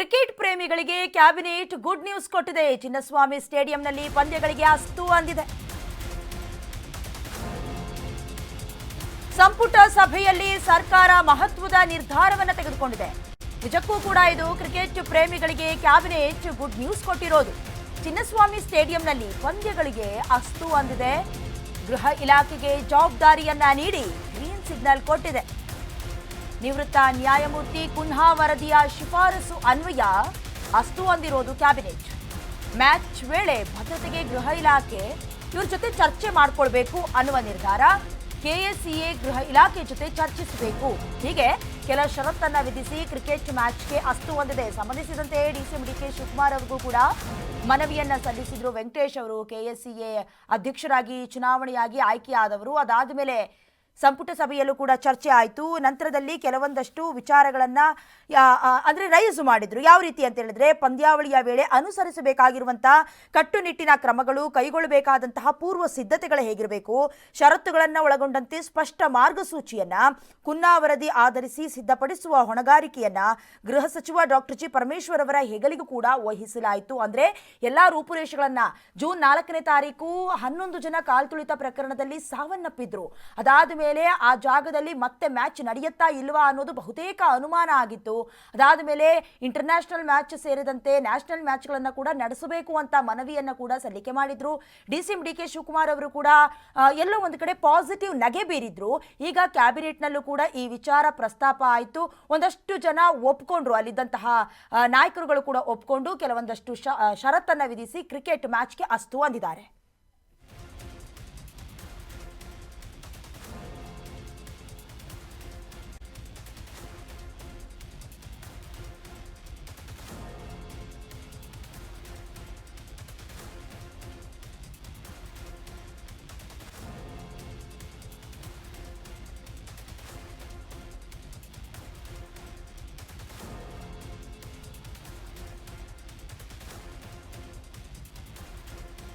Cricket ಪ್ರೇಮಿಗಳಿಗೆ cabinet good news ಕೊಟ್ಟಿದೆ. ಚಿನ್ನಸ್ವಾಮಿ ಸ್ಟೇಡಿಯಂನಲ್ಲಿ ಪಂದ್ಯಗಳಿಗೆ ಅಸ್ತು ಅಂದಿದೆ. ಸಂಪುಟ ಸಭೆಯಲ್ಲಿ ಸರ್ಕಾರ ಮಹತ್ವದ ನಿರ್ಧಾರವನ್ನು ತೆಗೆದುಕೊಂಡಿದೆ. ನಿಜಕ್ಕೂ ಕೂಡ ಇದು ಕ್ರಿಕೆಟ್ ಪ್ರೇಮಿಗಳಿಗೆ ಕ್ಯಾಬಿನೆಟ್ ಗುಡ್ ನ್ಯೂಸ್ ಕೊಟ್ಟಿರೋದು. ಚಿನ್ನಸ್ವಾಮಿ ಸ್ಟೇಡಿಯಂನಲ್ಲಿ ಪಂದ್ಯಗಳಿಗೆ ಅಸ್ತು ಅಂದಿದೆ. ಗೃಹ ಇಲಾಖೆಗೆ ಜವಾಬ್ದಾರಿಯನ್ನ ನೀಡಿ ಗ್ರೀನ್ ಸಿಗ್ನಲ್ ಕೊಟ್ಟಿದೆ. ನಿವೃತ್ತ ನ್ಯಾಯಮೂರ್ತಿ ಕುನ್ಹಾ ವರದಿಯ ಶಿಫಾರಸು ಅನ್ವಯ ಅಸ್ತು ಅಂದಿರೋದು ಕ್ಯಾಬಿನೆಟ್. ಮ್ಯಾಚ್ ವೇಳೆ ಭದ್ರತೆಗೆ ಗೃಹ ಇಲಾಖೆ ಇವ್ರ ಜೊತೆ ಚರ್ಚೆ ಮಾಡ್ಕೊಳ್ಬೇಕು ಅನ್ನುವ ನಿರ್ಧಾರ. ಕೆಎಸ್ಸಿಎ ಗೃಹ ಇಲಾಖೆ ಜೊತೆ ಚರ್ಚಿಸಬೇಕು, ಹೀಗೆ ಕೆಲ ಷರತ್ತನ್ನ ವಿಧಿಸಿ ಕ್ರಿಕೆಟ್ ಮ್ಯಾಚ್ಗೆ ಅಸ್ತು ಹೊಂದಿದೆ. ಸಂಬಂಧಿಸಿದಂತೆ ಡಿಸಿಎಂ ಡಿಕೆ ಶಿವಕುಮಾರ್ ಅವರಿಗೂ ಕೂಡ ಮನವಿಯನ್ನ ಸಲ್ಲಿಸಿದ್ರು ವೆಂಕಟೇಶ್ ಅವರು. ಕೆಎಸ್ಸಿಎ ಅಧ್ಯಕ್ಷರಾಗಿ ಚುನಾವಣೆಯಾಗಿ ಆಯ್ಕೆಯಾದವರು. ಅದಾದ ಮೇಲೆ ಸಂಪುಟ ಸಭೆಯಲ್ಲೂ ಕೂಡ ಚರ್ಚೆ ಆಯಿತು. ನಂತರದಲ್ಲಿ ಕೆಲವೊಂದಷ್ಟು ವಿಚಾರಗಳನ್ನ ಅಂದ್ರೆ ರೈಸ್ ಮಾಡಿದ್ರು. ಯಾವ ರೀತಿ ಅಂತ ಹೇಳಿದ್ರೆ, ಪಂದ್ಯಾವಳಿಯ ವೇಳೆ ಅನುಸರಿಸಬೇಕಾಗಿರುವಂತಹ ಕಟ್ಟುನಿಟ್ಟಿನ ಕ್ರಮಗಳು, ಕೈಗೊಳ್ಳಬೇಕಾದಂತಹ ಪೂರ್ವ ಸಿದ್ಧತೆಗಳು ಹೇಗಿರಬೇಕು, ಷರತ್ತುಗಳನ್ನು ಒಳಗೊಂಡಂತೆ ಸ್ಪಷ್ಟ ಮಾರ್ಗಸೂಚಿಯನ್ನ ಕುನ್ನಾ ವರದಿ ಆಧರಿಸಿ ಸಿದ್ಧಪಡಿಸುವ ಹೊಣೆಗಾರಿಕೆಯನ್ನ ಗೃಹ ಸಚಿವ ಡಾಕ್ಟರ್ ಜಿ ಪರಮೇಶ್ವರ್ ಅವರ ಹೆಗಲಿಗೂ ಕೂಡ ವಹಿಸಲಾಯಿತು. ಅಂದ್ರೆ ಎಲ್ಲಾ ರೂಪುರೇಷೆಗಳನ್ನ ಜೂನ್ 4ನೇ ತಾರೀಕು 11 ಜನ ಕಾಲ್ತುಳಿತ ಪ್ರಕರಣದಲ್ಲಿ ಸಾವನ್ನಪ್ಪಿದ್ರು. ಅದಾದ ಮೇಲೆ ಆ ಜಾಗದಲ್ಲಿ ಮತ್ತೆ ಮ್ಯಾಚ್ ನಡೆಯುತ್ತಾ ಇಲ್ವಾ ಅನ್ನೋದು ಬಹುತೇಕ ಅನುಮಾನ ಆಗಿತ್ತು. ಅದಾದ ಮೇಲೆ ಇಂಟರ್ನ್ಯಾಷನಲ್ ಮ್ಯಾಚ್ ಸೇರಿದಂತೆ ನ್ಯಾಷನಲ್ ಮ್ಯಾಚ್ಗಳನ್ನ ಕೂಡ ನಡೆಸಬೇಕು ಅಂತ ಮನವಿಯನ್ನ ಕೂಡ ಸಲ್ಲಿಕೆ ಮಾಡಿದ್ರು. ಡಿಸಿಎಂ ಡಿಕೆ ಶಿವಕುಮಾರ್ ಅವರು ಕೂಡ ಎಲ್ಲೋ ಒಂದು ಕಡೆ ಪಾಸಿಟಿವ್ ನಗೆ ಬೀರಿದ್ರು. ಈಗ ಕ್ಯಾಬಿನೆಟ್ನಲ್ಲೂ ಕೂಡ ಈ ವಿಚಾರ ಪ್ರಸ್ತಾಪ ಆಯಿತು. ಒಂದಷ್ಟು ಜನ ಒಪ್ಕೊಂಡ್ರು, ಅಲ್ಲಿದ್ದಂತಹ ನಾಯಕರುಗಳು ಕೂಡ ಒಪ್ಕೊಂಡು ಕೆಲವೊಂದಷ್ಟು ಷರತ್ತನ್ನ ವಿಧಿಸಿ ಕ್ರಿಕೆಟ್ ಮ್ಯಾಚ್ಗೆ ಅಸ್ತು ಅಂದಿದ್ದಾರೆ.